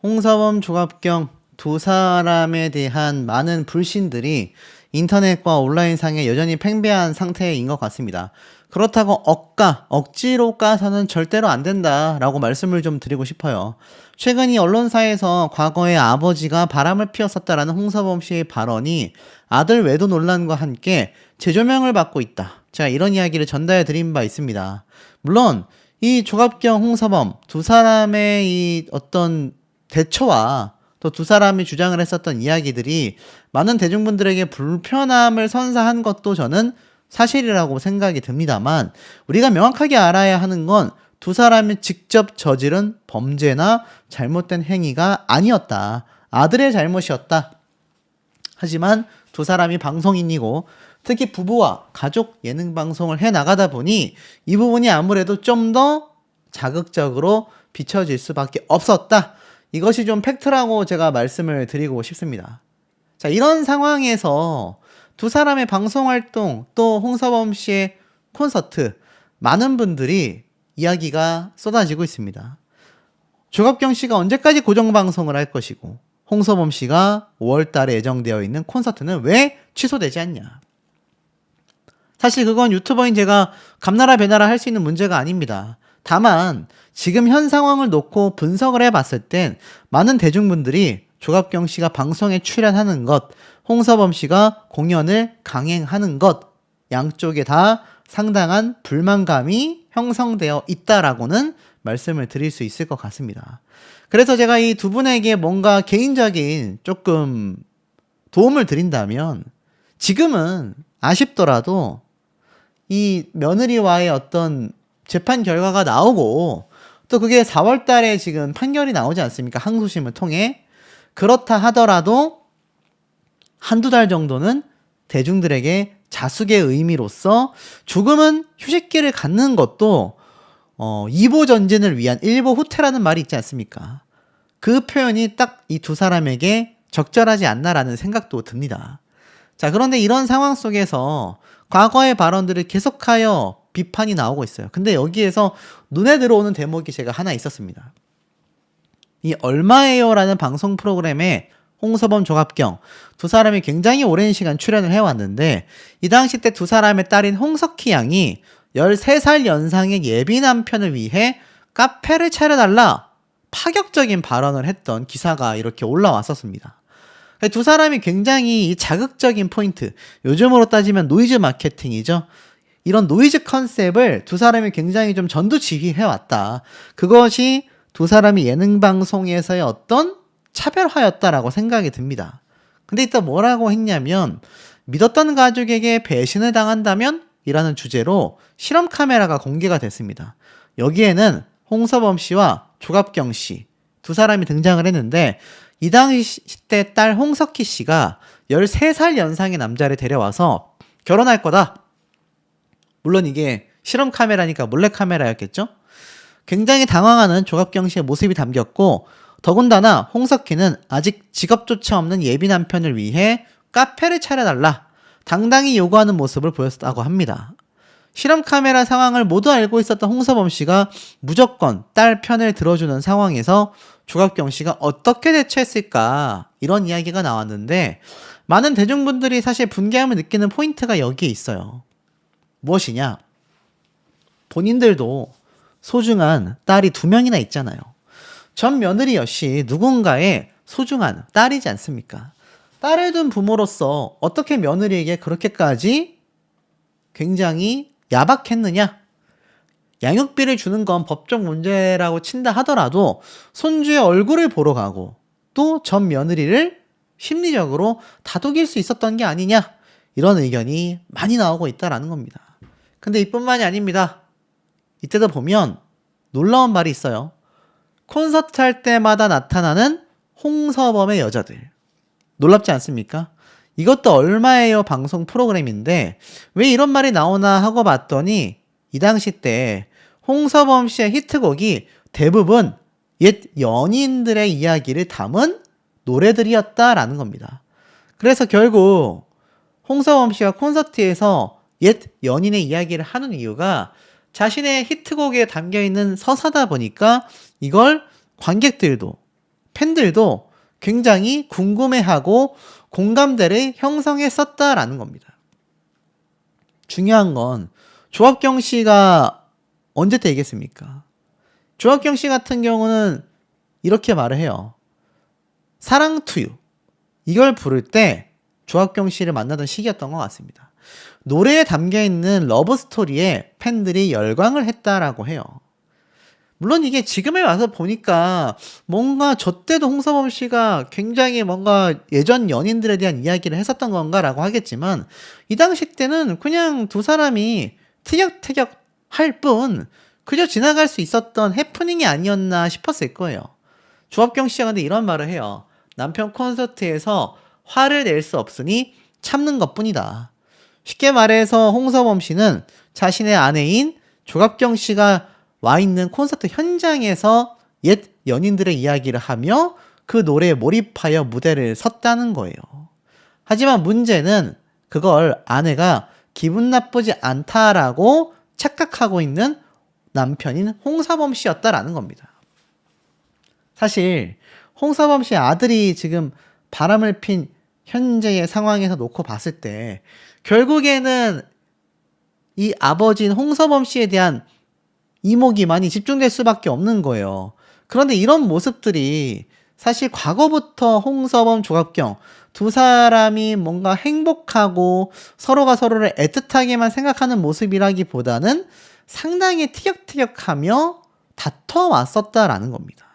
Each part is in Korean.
홍서범, 조갑경 두 사람에 대한 많은 불신들이 인터넷과 온라인상에 여전히 팽배한 상태인 것 같습니다. 그렇다고 억지로 까서는 절대로 안 된다라고 말씀을 좀 드리고 싶어요. 최근 이 언론사에서 과거에 아버지가 바람을 피웠었다라는 홍서범 씨의 발언이 아들 외도 논란과 함께 재조명을 받고 있다. 제가 이런 이야기를 전달해 드린 바 있습니다. 물론 이 조갑경, 홍서범 두 사람의 이 어떤 대처와 또 두 사람이 주장을 했었던 이야기들이 많은 대중분들에게 불편함을 선사한 것도 저는 사실이라고 생각이 듭니다만, 우리가 명확하게 알아야 하는 건 두 사람이 직접 저지른 범죄나 잘못된 행위가 아니었다. 아들의 잘못이었다. 하지만 두 사람이 방송인이고 특히 부부와 가족 예능 방송을 해 나가다 보니 이 부분이 아무래도 좀 더 자극적으로 비춰질 수밖에 없었다. 이것이 좀 팩트라고 제가 말씀을 드리고 싶습니다. 자, 이런 상황에서 두 사람의 방송 활동, 또 홍서범 씨의 콘서트, 많은 분들이 이야기가 쏟아지고 있습니다. 조갑경 씨가 언제까지 고정방송을 할 것이고, 홍서범 씨가 5월 달에 예정되어 있는 콘서트는 왜 취소되지 않냐. 사실 그건 유튜버인 제가 감나라 배나라 할 수 있는 문제가 아닙니다. 다만 지금 현 상황을 놓고 분석을 해봤을 땐 많은 대중분들이 조갑경 씨가 방송에 출연하는 것, 홍서범 씨가 공연을 강행하는 것, 양쪽에 다 상당한 불만감이 형성되어 있다라고는 말씀을 드릴 수 있을 것 같습니다. 그래서 제가 이 두 분에게 뭔가 개인적인 조금 도움을 드린다면, 지금은 아쉽더라도 이 며느리와의 어떤 재판 결과가 나오고 또 그게 4월 달에 지금 판결이 나오지 않습니까? 항소심을 통해. 그렇다 하더라도 한두 달 정도는 대중들에게 자숙의 의미로서 조금은 휴식기를 갖는 것도 2보 전진을 위한 1보 후퇴라는 말이 있지 않습니까? 그 표현이 딱 이 두 사람에게 적절하지 않나라는 생각도 듭니다. 자, 그런데 이런 상황 속에서 과거의 발언들을 계속하여 비판이 나오고 있어요. 근데 여기에서 눈에 들어오는 대목이 제가 하나 있었습니다. 이 얼마예요라는 방송 프로그램에 홍서범, 조갑경 두 사람이 굉장히 오랜 시간 출연을 해왔는데, 이 당시 때 두 사람의 딸인 홍석희 양이 13살 연상의 예비 남편을 위해 카페를 차려달라 파격적인 발언을 했던 기사가 이렇게 올라왔었습니다. 두 사람이 굉장히 이 자극적인 포인트, 요즘으로 따지면 노이즈 마케팅이죠. 이런 노이즈 컨셉을 두 사람이 굉장히 좀 전두지휘해왔다. 그것이 두 사람이 예능 방송에서의 어떤 차별화였다라고 생각이 듭니다. 근데 이따 뭐라고 했냐면, 믿었던 가족에게 배신을 당한다면? 이라는 주제로 실험 카메라가 공개가 됐습니다. 여기에는 홍서범 씨와 조갑경 씨 두 사람이 등장을 했는데, 이 당시 때 딸 홍석희 씨가 13살 연상의 남자를 데려와서 결혼할 거다. 물론 이게 실험 카메라니까 몰래 카메라였겠죠? 굉장히 당황하는 조갑경 씨의 모습이 담겼고, 더군다나 홍석희는 아직 직업조차 없는 예비 남편을 위해 카페를 차려달라 당당히 요구하는 모습을 보였다고 합니다. 실험 카메라 상황을 모두 알고 있었던 홍서범 씨가 무조건 딸 편을 들어주는 상황에서 조갑경 씨가 어떻게 대처했을까, 이런 이야기가 나왔는데, 많은 대중분들이 사실 분개함을 느끼는 포인트가 여기에 있어요. 무엇이냐? 본인들도 소중한 딸이 2명이나 있잖아요. 전 며느리 역시 누군가의 소중한 딸이지 않습니까? 딸을 둔 부모로서 어떻게 며느리에게 그렇게까지 굉장히 야박했느냐? 양육비를 주는 건 법적 문제라고 친다 하더라도 손주의 얼굴을 보러 가고 또 전 며느리를 심리적으로 다독일 수 있었던 게 아니냐? 이런 의견이 많이 나오고 있다라는 겁니다. 근데 이뿐만이 아닙니다. 이때도 보면 놀라운 말이 있어요. 콘서트 할 때마다 나타나는 홍서범의 여자들. 놀랍지 않습니까? 이것도 얼마예요 방송 프로그램인데 왜 이런 말이 나오나 하고 봤더니, 이 당시 때 홍서범 씨의 히트곡이 대부분 옛 연인들의 이야기를 담은 노래들이었다라는 겁니다. 그래서 결국 홍서범 씨가 콘서트에서 옛 연인의 이야기를 하는 이유가 자신의 히트곡에 담겨있는 서사다 보니까 이걸 관객들도 팬들도 굉장히 궁금해하고 공감대를 형성했었다라는 겁니다. 중요한 건 조합경 씨가 언제 때 얘기했습니까? 조합경 씨 같은 경우는 이렇게 말을 해요. 사랑 투유 이걸 부를 때 조합경 씨를 만나던 시기였던 것 같습니다. 노래에 담겨있는 러브스토리에 팬들이 열광을 했다라고 해요. 물론 이게 지금에 와서 보니까 뭔가 저 때도 홍서범 씨가 굉장히 뭔가 예전 연인들에 대한 이야기를 했었던 건가라고 하겠지만 이 당시 때는 그냥 두 사람이 티격태격 할 뿐 그저 지나갈 수 있었던 해프닝이 아니었나 싶었을 거예요. 조합경 씨가 근데 이런 말을 해요. 남편 콘서트에서 화를 낼 수 없으니 참는 것뿐이다. 쉽게 말해서 홍서범 씨는 자신의 아내인 조갑경 씨가 와 있는 콘서트 현장에서 옛 연인들의 이야기를 하며 그 노래에 몰입하여 무대를 섰다는 거예요. 하지만 문제는 그걸 아내가 기분 나쁘지 않다라고 착각하고 있는 남편인 홍서범 씨였다라는 겁니다. 사실 홍서범 씨의 아들이 지금 바람을 핀 현재의 상황에서 놓고 봤을 때 결국에는 이 아버지인 홍서범 씨에 대한 이목이 많이 집중될 수밖에 없는 거예요. 그런데 이런 모습들이 사실 과거부터 홍서범, 조갑경 두 사람이 뭔가 행복하고 서로가 서로를 애틋하게만 생각하는 모습이라기보다는 상당히 티격태격하며 다퉈왔었다라는 겁니다.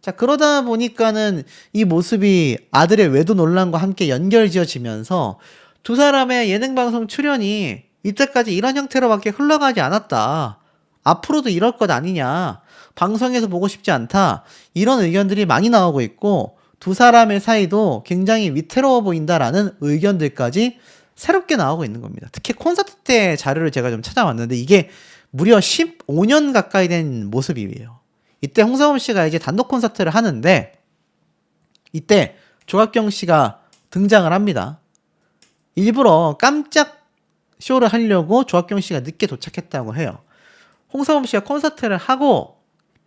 자, 그러다 보니까는 이 모습이 아들의 외도 논란과 함께 연결지어지면서 두 사람의 예능방송 출연이 이때까지 이런 형태로밖에 흘러가지 않았다. 앞으로도 이럴 것 아니냐. 방송에서 보고 싶지 않다. 이런 의견들이 많이 나오고 있고 두 사람의 사이도 굉장히 위태로워 보인다라는 의견들까지 새롭게 나오고 있는 겁니다. 특히 콘서트 때 자료를 제가 좀 찾아왔는데 이게 무려 15년 가까이 된 모습이에요. 이때 홍서범 씨가 이제 단독 콘서트를 하는데 이때 조갑경 씨가 등장을 합니다. 일부러 깜짝 쇼를 하려고 조합경 씨가 늦게 도착했다고 해요. 홍서범 씨가 콘서트를 하고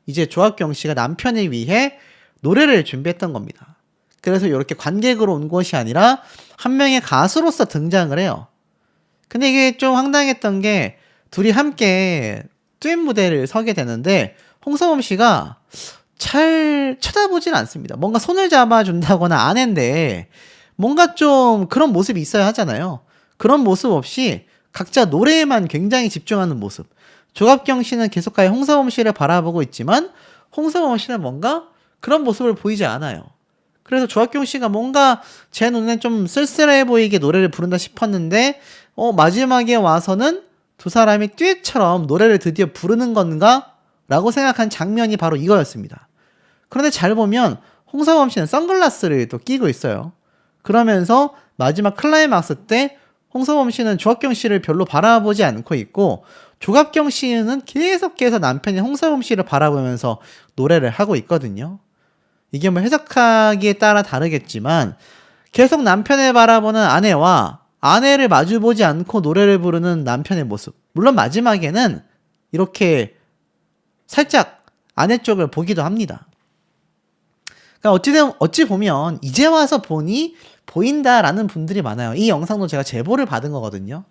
이제 조합경 씨가 남편을 위해 노래를 준비했던 겁니다. 그래서 이렇게 관객으로 온 것이 아니라 한 명의 가수로서 등장을 해요. 근데 이게 좀 황당했던 게 둘이 함께 듀엣 무대를 서게 되는데 홍서범 씨가 잘 쳐다보진 않습니다. 뭔가 손을 잡아준다거나 아내인데 뭔가 좀 그런 모습이 있어야 하잖아요. 그런 모습 없이 각자 노래에만 굉장히 집중하는 모습. 조갑경 씨는 계속하여 홍서범 씨를 바라보고 있지만 홍서범 씨는 뭔가 그런 모습을 보이지 않아요. 그래서 조합경 씨가 뭔가 제 눈엔 좀 쓸쓸해 보이게 노래를 부른다 싶었는데 마지막에 와서는 두 사람이 듀엣처럼 노래를 드디어 부르는 건가? 라고 생각한 장면이 바로 이거였습니다. 그런데 잘 보면 홍서범 씨는 선글라스를 또 끼고 있어요. 그러면서 마지막 클라이막스 때 홍서범 씨는 조합경 씨를 별로 바라보지 않고 있고 조갑경 씨는 계속해서 남편인 홍서범 씨를 바라보면서 노래를 하고 있거든요. 이게 뭐 해석하기에 따라 다르겠지만 계속 남편을 바라보는 아내와 아내를 마주보지 않고 노래를 부르는 남편의 모습. 물론 마지막에는 이렇게 살짝 아내 쪽을 보기도 합니다. 그러니까 어찌 보면 이제 와서 보니 보인다라는 분들이 많아요. 이 영상도 제가 제보를 받은 거거든요.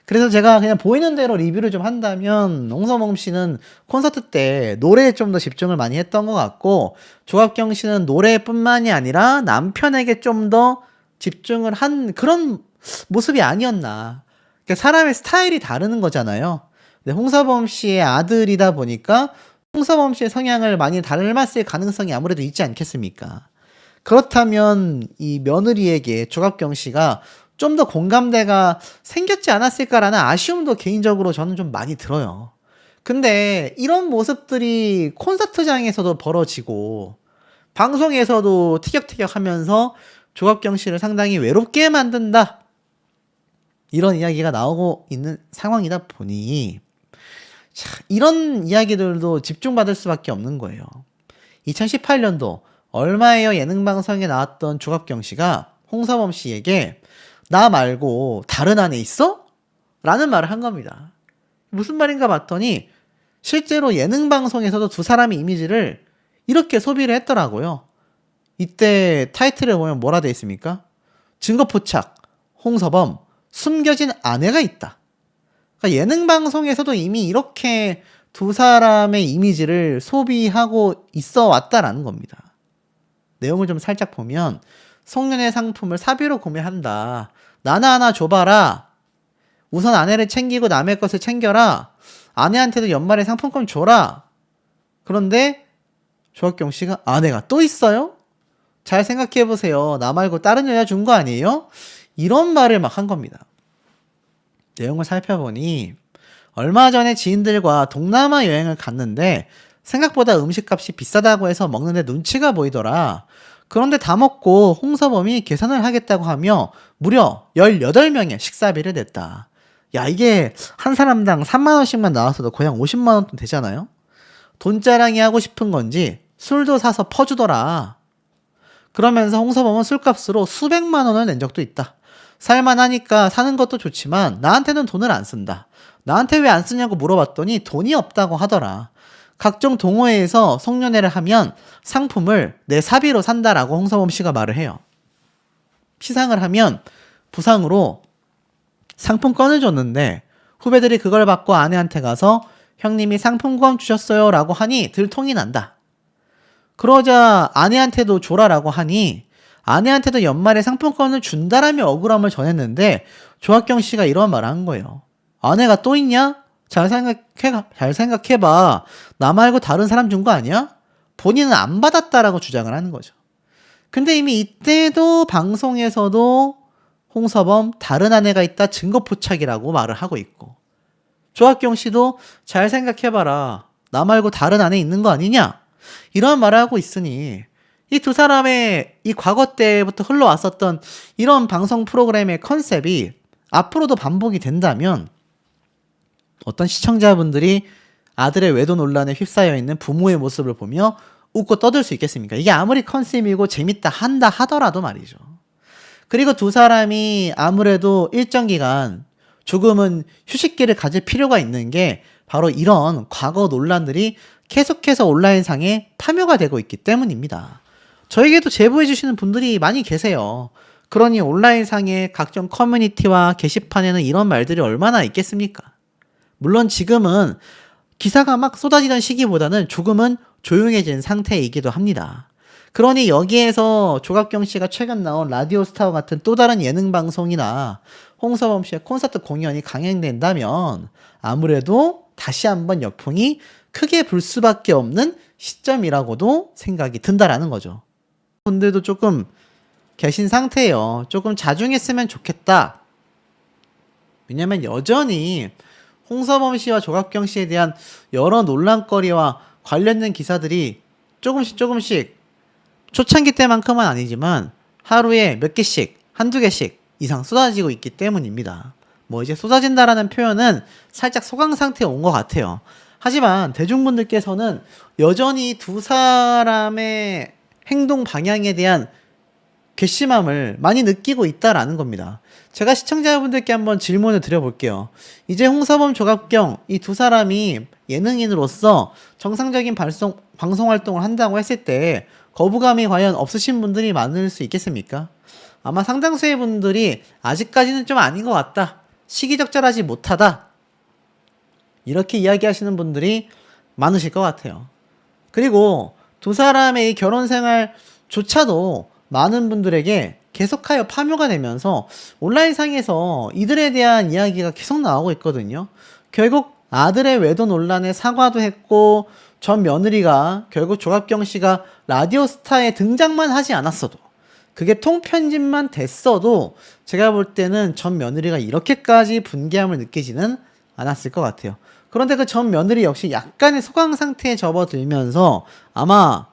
그래서 제가 그냥 보이는 대로 리뷰를 좀 한다면 홍서범 씨는 콘서트 때 노래에 좀 더 집중을 많이 했던 것 같고 조합경 씨는 노래뿐만이 아니라 남편에게 좀 더 집중을 한 그런 모습이 아니었나. 그러니까 사람의 스타일이 다르는 거잖아요. 근데 홍서범 씨의 아들이다 보니까 홍서범 씨의 성향을 많이 닮았을 가능성이 아무래도 있지 않겠습니까? 그렇다면 이 며느리에게 조갑경 씨가 좀 더 공감대가 생겼지 않았을까라는 아쉬움도 개인적으로 저는 좀 많이 들어요. 근데 이런 모습들이 콘서트장에서도 벌어지고 방송에서도 티격태격 하면서 조갑경 씨를 상당히 외롭게 만든다. 이런 이야기가 나오고 있는 상황이다 보니 이런 이야기들도 집중받을 수밖에 없는 거예요. 2018년도 얼마에요 예능방송에 나왔던 조갑경 씨가 홍서범 씨에게 나 말고 다른 아내 있어? 라는 말을 한 겁니다. 무슨 말인가 봤더니 실제로 예능방송에서도 두 사람의 이미지를 이렇게 소비를 했더라고요. 이때 타이틀에 보면 뭐라 돼 있습니까? 증거 포착, 홍서범, 숨겨진 아내가 있다. 그러니까 예능 방송에서도 이미 이렇게 두 사람의 이미지를 소비하고 있어 왔다라는 겁니다. 내용을 좀 살짝 보면 송년회 상품을 사비로 구매한다. 나나 하나 줘봐라. 우선 아내를 챙기고 남의 것을 챙겨라. 아내한테도 연말에 상품권 줘라. 그런데 조학경 씨가 아내가 또 있어요? 잘 생각해보세요. 나 말고 다른 여자 준 거 아니에요? 이런 말을 막 한 겁니다. 내용을 살펴보니 얼마 전에 지인들과 동남아 여행을 갔는데 생각보다 음식값이 비싸다고 해서 먹는데 눈치가 보이더라. 그런데 다 먹고 홍서범이 계산을 하겠다고 하며 무려 18명의 식사비를 냈다. 야, 이게 한 사람당 3만 원씩만 나왔어도 거의 한 50만 원 돈 되잖아요? 돈자랑이 하고 싶은 건지 술도 사서 퍼주더라. 그러면서 홍서범은 술값으로 수백만 원을 낸 적도 있다. 살만하니까 사는 것도 좋지만 나한테는 돈을 안 쓴다. 나한테 왜 안 쓰냐고 물어봤더니 돈이 없다고 하더라. 각종 동호회에서 송년회를 하면 상품을 내 사비로 산다라고 홍서범 씨가 말을 해요. 시상을 하면 부상으로 상품권을 줬는데 후배들이 그걸 받고 아내한테 가서 형님이 상품권 주셨어요 라고 하니 들통이 난다. 그러자 아내한테도 줘라라고 하니 아내한테도 연말에 상품권을 준다라며 억울함을 전했는데 조학경 씨가 이런 말을 한 거예요. 아내가 또 있냐? 잘 생각해봐. 나 말고 다른 사람 준 거 아니야? 본인은 안 받았다라고 주장을 하는 거죠. 근데 이미 이때도 방송에서도 홍서범 다른 아내가 있다 증거 포착이라고 말을 하고 있고 조학경 씨도 잘 생각해봐라. 나 말고 다른 아내 있는 거 아니냐? 이런 말을 하고 있으니 이 두 사람의 이 과거 때부터 흘러왔었던 이런 방송 프로그램의 컨셉이 앞으로도 반복이 된다면 어떤 시청자분들이 아들의 외도 논란에 휩싸여 있는 부모의 모습을 보며 웃고 떠들 수 있겠습니까? 이게 아무리 컨셉이고 재밌다 한다 하더라도 말이죠. 그리고 두 사람이 아무래도 일정 기간 조금은 휴식기를 가질 필요가 있는 게 바로 이런 과거 논란들이 계속해서 온라인상에 파묘가 되고 있기 때문입니다. 저에게도 제보해 주시는 분들이 많이 계세요. 그러니 온라인상의 각종 커뮤니티와 게시판에는 이런 말들이 얼마나 있겠습니까? 물론 지금은 기사가 막 쏟아지던 시기보다는 조금은 조용해진 상태이기도 합니다. 그러니 여기에서 조갑경 씨가 최근 나온 라디오스타와 같은 또 다른 예능 방송이나 홍서범 씨의 콘서트 공연이 강행된다면 아무래도 다시 한번 역풍이 크게 불 수밖에 없는 시점이라고도 생각이 든다라는 거죠. 분들도 조금 계신 상태예요. 조금 자중했으면 좋겠다. 왜냐면 여전히 홍서범 씨와 조갑경 씨에 대한 여러 논란거리와 관련된 기사들이 조금씩 초창기 때만큼은 아니지만 하루에 몇 개씩, 한두 개씩 이상 쏟아지고 있기 때문입니다. 뭐 이제 쏟아진다라는 표현은 살짝 소강 상태에 온 것 같아요. 하지만 대중분들께서는 여전히 두 사람의 행동 방향에 대한 괘씸함을 많이 느끼고 있다라는 겁니다. 제가 시청자분들께 한번 질문을 드려볼게요. 이제 홍서범, 조갑경 이 두 사람이 예능인으로서 정상적인 방송 활동을 한다고 했을 때 거부감이 과연 없으신 분들이 많을 수 있겠습니까? 아마 상당수의 분들이 아직까지는 좀 아닌 것 같다. 시기적절하지 못하다. 이렇게 이야기하시는 분들이 많으실 것 같아요. 그리고 두 사람의 이 결혼 생활조차도 많은 분들에게 계속하여 파묘가 되면서 온라인상에서 이들에 대한 이야기가 계속 나오고 있거든요. 결국 아들의 외도 논란에 사과도 했고 전 며느리가 결국 조갑경 씨가 라디오스타에 등장만 하지 않았어도 그게 통편집만 됐어도 제가 볼 때는 전 며느리가 이렇게까지 분개함을 느끼지는 않았을 것 같아요. 그런데 그 전 며느리 역시 약간의 소강 상태에 접어들면서 아마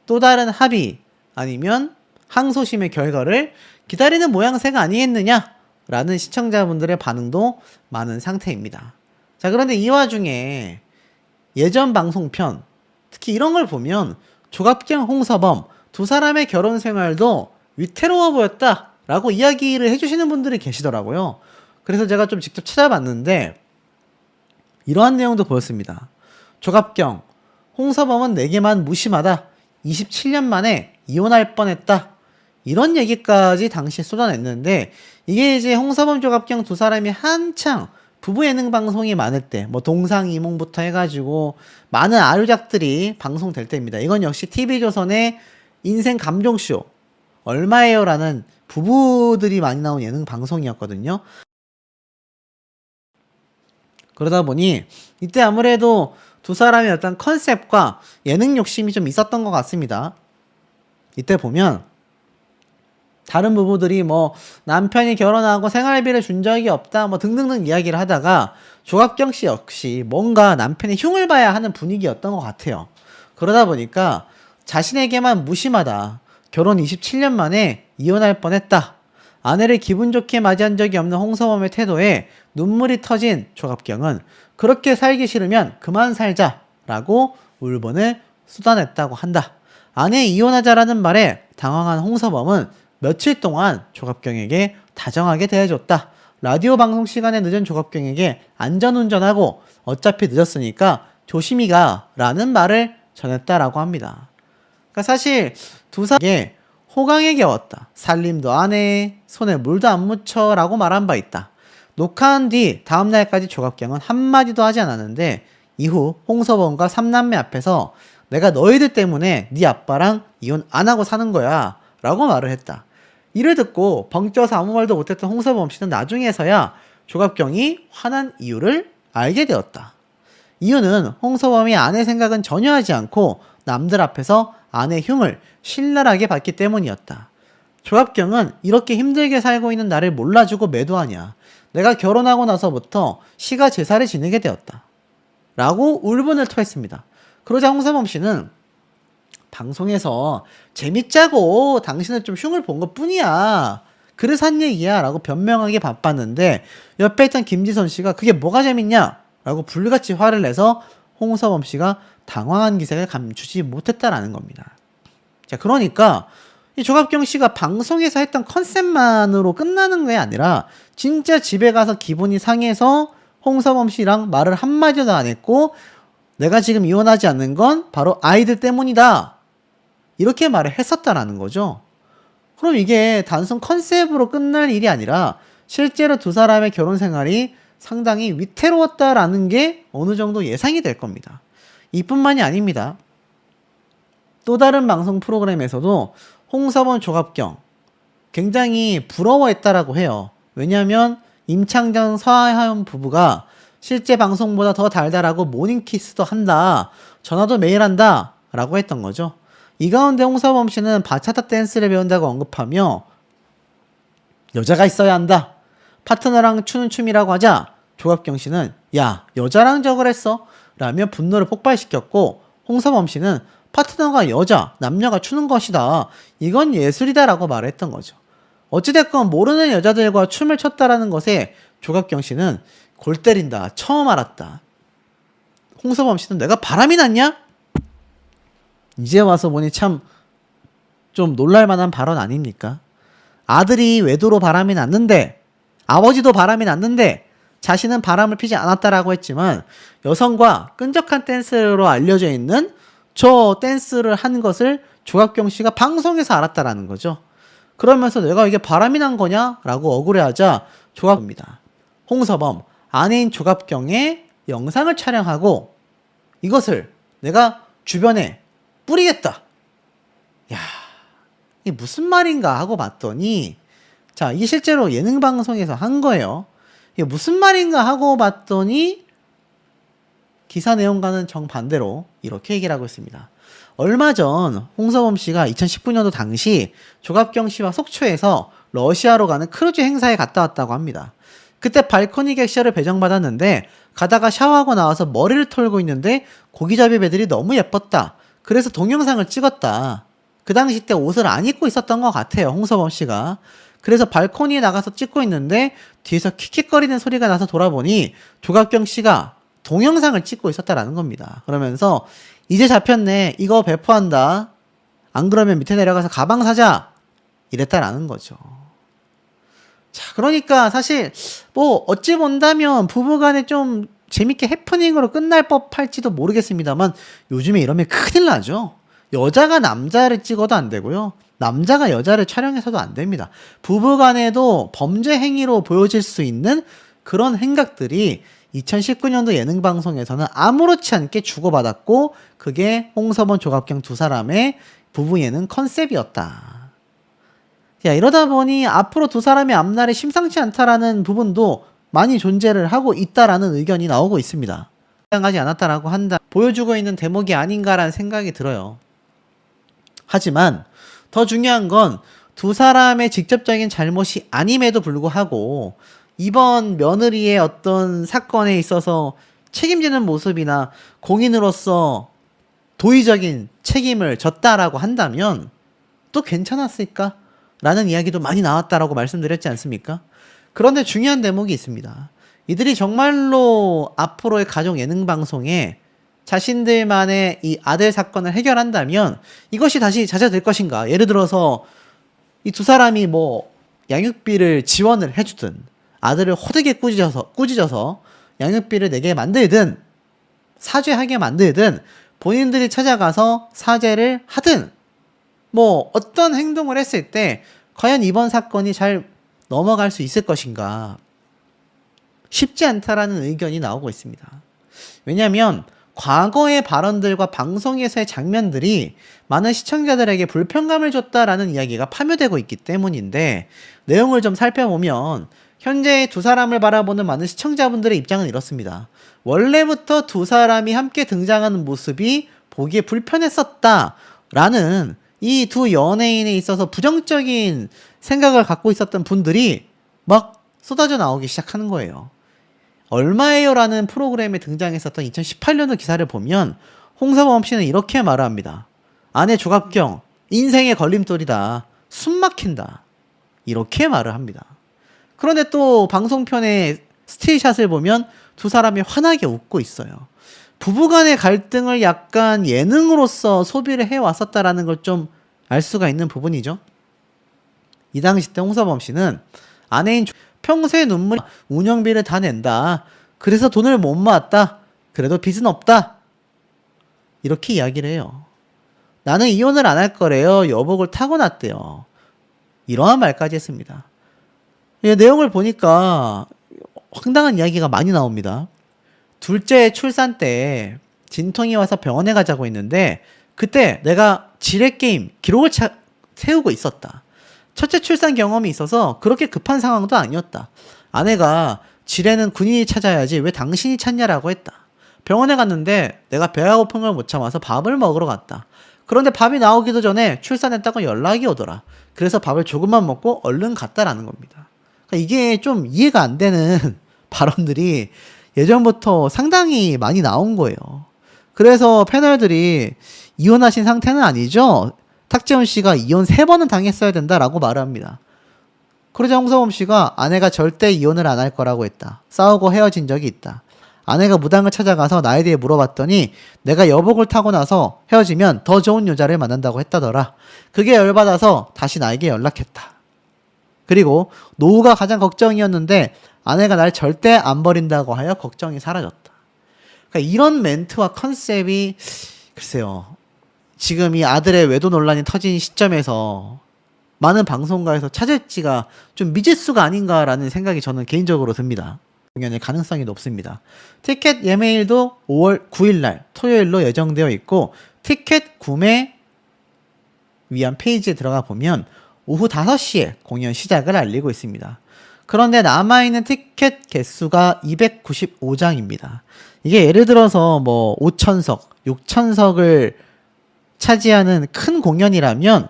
또 다른 합의 아니면 항소심의 결과를 기다리는 모양새가 아니겠느냐라는 시청자분들의 반응도 많은 상태입니다. 자, 그런데 이 와중에 예전 방송편 특히 이런 걸 보면 조갑경, 홍서범 두 사람의 결혼 생활도 위태로워 보였다라고 이야기를 해주시는 분들이 계시더라고요. 그래서 제가 좀 직접 찾아봤는데 이러한 내용도 보였습니다. 조갑경, 홍서범은 내게만 무심하다. 27년 만에 이혼할 뻔했다. 이런 얘기까지 당시에 쏟아냈는데 이게 이제 홍서범 조갑경 두 사람이 한창 부부 예능 방송이 많을 때, 뭐 동상이몽부터 해가지고 많은 아류작들이 방송될 때입니다. 이건 역시 TV조선의 인생 감정쇼 얼마예요라는 부부들이 많이 나온 예능 방송이었거든요. 그러다 보니 이때 아무래도 두 사람의 어떤 컨셉과 예능 욕심이 좀 있었던 것 같습니다. 이때 보면 다른 부부들이 뭐 남편이 결혼하고 생활비를 준 적이 없다 뭐 등등등 이야기를 하다가 조갑경 씨 역시 뭔가 남편의 흉을 봐야 하는 분위기였던 것 같아요. 그러다 보니까 자신에게만 무심하다. 결혼 27년 만에 이혼할 뻔했다. 아내를 기분 좋게 맞이한 적이 없는 홍서범의 태도에 눈물이 터진 조갑경은 그렇게 살기 싫으면 그만 살자 라고 울분을 쏟아냈다고 한다. 아내 이혼하자라는 말에 당황한 홍서범은 며칠 동안 조갑경에게 다정하게 대해줬다. 라디오 방송 시간에 늦은 조갑경에게 안전운전하고 어차피 늦었으니까 조심히 가 라는 말을 전했다라고 합니다. 그러니까 사실 두 사람에게 호강에 겨웠다. 살림도 안 해. 손에 물도 안 묻혀 라고 말한 바 있다. 녹화한 뒤 다음날까지 조갑경은 한마디도 하지 않았는데 이후 홍서범과 삼남매 앞에서 내가 너희들 때문에 네 아빠랑 이혼 안 하고 사는 거야 라고 말을 했다. 이를 듣고 벙쪄서 아무 말도 못했던 홍서범 씨는 나중에서야 조갑경이 화난 이유를 알게 되었다. 이유는 홍서범이 아내 생각은 전혀 하지 않고 남들 앞에서 아내 흉을 신랄하게 받기 때문이었다. 조갑경은 이렇게 힘들게 살고 있는 나를 몰라주고 매도하냐. 내가 결혼하고 나서부터 시가 제사를 지내게 되었다. 라고 울분을 토했습니다. 그러자 홍서범 씨는 방송에서 재밌자고 당신은 좀 흉을 본 것 뿐이야. 그래서 한 얘기야 라고 변명하기 바빴는데 옆에 있던 김지선 씨가 그게 뭐가 재밌냐? 라고 불같이 화를 내서 홍서범 씨가 당황한 기색을 감추지 못했다라는 겁니다. 자, 그러니까 이 조갑경 씨가 방송에서 했던 컨셉만으로 끝나는 게 아니라 진짜 집에 가서 기분이 상해서 홍서범 씨랑 말을 한마디도 안 했고 내가 지금 이혼하지 않는 건 바로 아이들 때문이다. 이렇게 말을 했었다라는 거죠. 그럼 이게 단순 컨셉으로 끝날 일이 아니라 실제로 두 사람의 결혼 생활이 상당히 위태로웠다라는 게 어느 정도 예상이 될 겁니다. 이뿐만이 아닙니다. 또 다른 방송 프로그램에서도 홍서범 조갑경 굉장히 부러워했다라고 해요. 왜냐하면 임창정 서하연 부부가 실제 방송보다 더 달달하고 모닝키스도 한다. 전화도 매일 한다. 라고 했던 거죠. 이 가운데 홍서범 씨는 바차타 댄스를 배운다고 언급하며 여자가 있어야 한다. 파트너랑 추는 춤이라고 하자 조갑경 씨는 야 여자랑 저걸 했어? 라며 분노를 폭발시켰고 홍서범 씨는 파트너가 여자, 남녀가 추는 것이다. 이건 예술이다 라고 말했던 거죠. 어찌됐건 모르는 여자들과 춤을 췄다라는 것에 조갑경 씨는 골 때린다. 처음 알았다. 홍서범 씨는 내가 바람이 났냐? 이제 와서 보니 참 좀 놀랄만한 발언 아닙니까? 아들이 외도로 바람이 났는데 아버지도 바람이 났는데 자신은 바람을 피지 않았다라고 했지만 여성과 끈적한 댄스로 알려져 있는 저 댄스를 한 것을 조갑경 씨가 방송에서 알았다라는 거죠. 그러면서 내가 이게 바람이 난 거냐? 라고 억울해하자 조갑입니다. 홍서범, 아내인 조갑경의 영상을 촬영하고 이것을 내가 주변에 뿌리겠다. 야, 이게 무슨 말인가 하고 봤더니 자, 이게 실제로 예능 방송에서 한 거예요. 이게 무슨 말인가 하고 봤더니 기사 내용과는 정반대로 이렇게 얘기를 하고 있습니다. 얼마 전 홍서범 씨가 2019년도 당시 조갑경 씨와 속초에서 러시아로 가는 크루즈 행사에 갔다 왔다고 합니다. 그때 발코니 객실을 배정받았는데 가다가 샤워하고 나와서 머리를 털고 있는데 고기잡이 배들이 너무 예뻤다. 그래서 동영상을 찍었다. 그 당시 때 옷을 안 입고 있었던 것 같아요. 홍서범 씨가. 그래서 발코니에 나가서 찍고 있는데 뒤에서 킥킥거리는 소리가 나서 돌아보니 조갑경 씨가 동영상을 찍고 있었다라는 겁니다. 그러면서 이제 잡혔네. 이거 배포한다. 안 그러면 밑에 내려가서 가방 사자. 이랬다라는 거죠. 자, 그러니까 사실 뭐 어찌 본다면 부부간에 좀 재밌게 해프닝으로 끝날 법할지도 모르겠습니다만 요즘에 이러면 큰일 나죠. 여자가 남자를 찍어도 안 되고요. 남자가 여자를 촬영해서도 안 됩니다. 부부간에도 범죄 행위로 보여질 수 있는 그런 행각들이 2019년도 예능 방송에서는 아무렇지 않게 주고받았고 그게 홍서범 조갑경 두 사람의 부부 예능 컨셉이었다. 야, 이러다 보니 앞으로 두 사람의 앞날이 심상치 않다라는 부분도 많이 존재를 하고 있다라는 의견이 나오고 있습니다. 하지 않았다라고 한다 보여주고 있는 대목이 아닌가라는 생각이 들어요. 하지만 더 중요한 건 두 사람의 직접적인 잘못이 아님에도 불구하고 이번 며느리의 어떤 사건에 있어서 책임지는 모습이나 공인으로서 도의적인 책임을 졌다라고 한다면 또 괜찮았을까? 라는 이야기도 많이 나왔다라고 말씀드렸지 않습니까? 그런데 중요한 대목이 있습니다. 이들이 정말로 앞으로의 가족 예능 방송에 자신들만의 이 아들 사건을 해결한다면 이것이 다시 자제될 것인가? 예를 들어서 이 두 사람이 뭐 양육비를 지원을 해주든 아들을 호되게 꾸짖어서 양육비를 내게 만들든 사죄하게 만들든 본인들이 찾아가서 사죄를 하든 뭐 어떤 행동을 했을 때 과연 이번 사건이 잘 넘어갈 수 있을 것인가 쉽지 않다라는 의견이 나오고 있습니다. 왜냐하면 과거의 발언들과 방송에서의 장면들이 많은 시청자들에게 불편감을 줬다라는 이야기가 파묘되고 있기 때문인데 내용을 좀 살펴보면 현재 두 사람을 바라보는 많은 시청자분들의 입장은 이렇습니다. 원래부터 두 사람이 함께 등장하는 모습이 보기에 불편했었다라는 이 두 연예인에 있어서 부정적인 생각을 갖고 있었던 분들이 막 쏟아져 나오기 시작하는 거예요. 얼마예요? 라는 프로그램에 등장했었던 2018년도 기사를 보면 홍서범 씨는 이렇게 말을 합니다. 아내 조갑경, 인생의 걸림돌이다. 숨 막힌다. 이렇게 말을 합니다. 그런데 또 방송편의 스틸샷을 보면 두 사람이 환하게 웃고 있어요. 부부간의 갈등을 약간 예능으로서 소비를 해왔었다라는 걸 좀 알 수가 있는 부분이죠. 이 당시 때 홍서범 씨는 아내인 평소에 눈물이 운영비를 다 낸다. 그래서 돈을 못 모았다. 그래도 빚은 없다. 이렇게 이야기를 해요. 나는 이혼을 안 할 거래요. 여복을 타고났대요. 이러한 말까지 했습니다. 내용을 보니까 황당한 이야기가 많이 나옵니다. 둘째 출산 때 진통이 와서 병원에 가자고 했는데 그때 내가 지뢰게임 기록을 세우고 있었다. 첫째 출산 경험이 있어서 그렇게 급한 상황도 아니었다. 아내가 지뢰는 군인이 찾아야지 왜 당신이 찾냐라고 했다. 병원에 갔는데 내가 배가 고픈 걸 못 참아서 밥을 먹으러 갔다. 그런데 밥이 나오기도 전에 출산했다고 연락이 오더라. 그래서 밥을 조금만 먹고 얼른 갔다라는 겁니다. 그러니까 이게 좀 이해가 안 되는 발언들이 예전부터 상당히 많이 나온 거예요. 그래서 패널들이 이혼하신 상태는 아니죠? 탁재훈 씨가 이혼 3번은 당했어야 된다라고 말을 합니다. 그러자 홍서범 씨가 아내가 절대 이혼을 안 할 거라고 했다. 싸우고 헤어진 적이 있다. 아내가 무당을 찾아가서 나에 대해 물어봤더니 내가 여복을 타고 나서 헤어지면 더 좋은 여자를 만난다고 했다더라. 그게 열받아서 다시 나에게 연락했다. 그리고 노후가 가장 걱정이었는데 아내가 날 절대 안 버린다고 하여 걱정이 사라졌다. 그러니까 이런 멘트와 컨셉이 글쎄요. 지금 이 아들의 외도 논란이 터진 시점에서 많은 방송가에서 찾을지가 좀 미지수가 아닌가라는 생각이 저는 개인적으로 듭니다. 공연의 가능성이 높습니다. 티켓 예매일도 5월 9일날 토요일로 예정되어 있고 티켓 구매 위한 페이지에 들어가 보면 오후 5시에 공연 시작을 알리고 있습니다. 그런데 남아있는 티켓 개수가 295장입니다. 이게 예를 들어서 뭐 5천석, 6천석을 차지하는 큰 공연이라면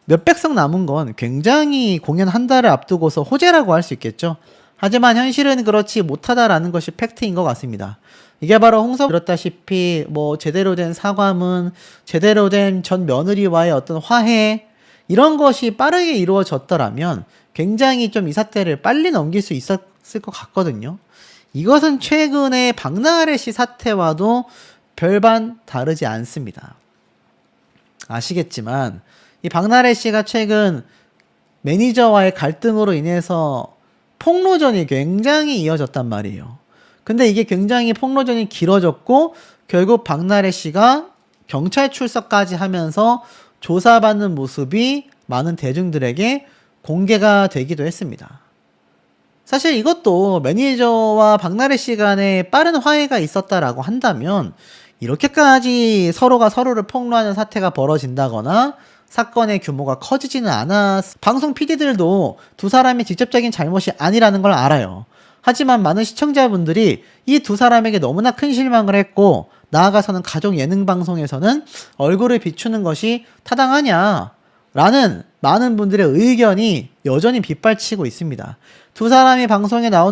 몇백석 남은 건 굉장히 공연 한 달을 앞두고서 호재라고 할 수 있겠죠. 하지만 현실은 그렇지 못하다라는 것이 팩트인 것 같습니다. 이게 바로 홍서범 그렇다시피 뭐 제대로 된 사과문, 제대로 된 전 며느리와의 어떤 화해 이런 것이 빠르게 이루어졌더라면 굉장히 좀 이 사태를 빨리 넘길 수 있었을 것 같거든요. 이것은 최근의 박나래 씨 사태와도 별반 다르지 않습니다. 아시겠지만 이 박나래 씨가 최근 매니저와의 갈등으로 인해서 폭로전이 굉장히 이어졌단 말이에요. 근데 이게 굉장히 폭로전이 길어졌고 결국 박나래 씨가 경찰 출석까지 하면서 조사받는 모습이 많은 대중들에게 공개가 되기도 했습니다. 사실 이것도 매니저와 박나래 씨 간에 빠른 화해가 있었다라고 한다면 이렇게까지 서로가 서로를 폭로하는 사태가 벌어진다거나 사건의 규모가 커지지는 않았. 방송 PD들도 두 사람의 직접적인 잘못이 아니라는 걸 알아요. 하지만 많은 시청자분들이 이 두 사람에게 너무나 큰 실망을 했고 나아가서는 가족 예능 방송에서는 얼굴을 비추는 것이 타당하냐 라는 많은 분들의 의견이 여전히 빗발치고 있습니다. 두 사람이 방송에 나온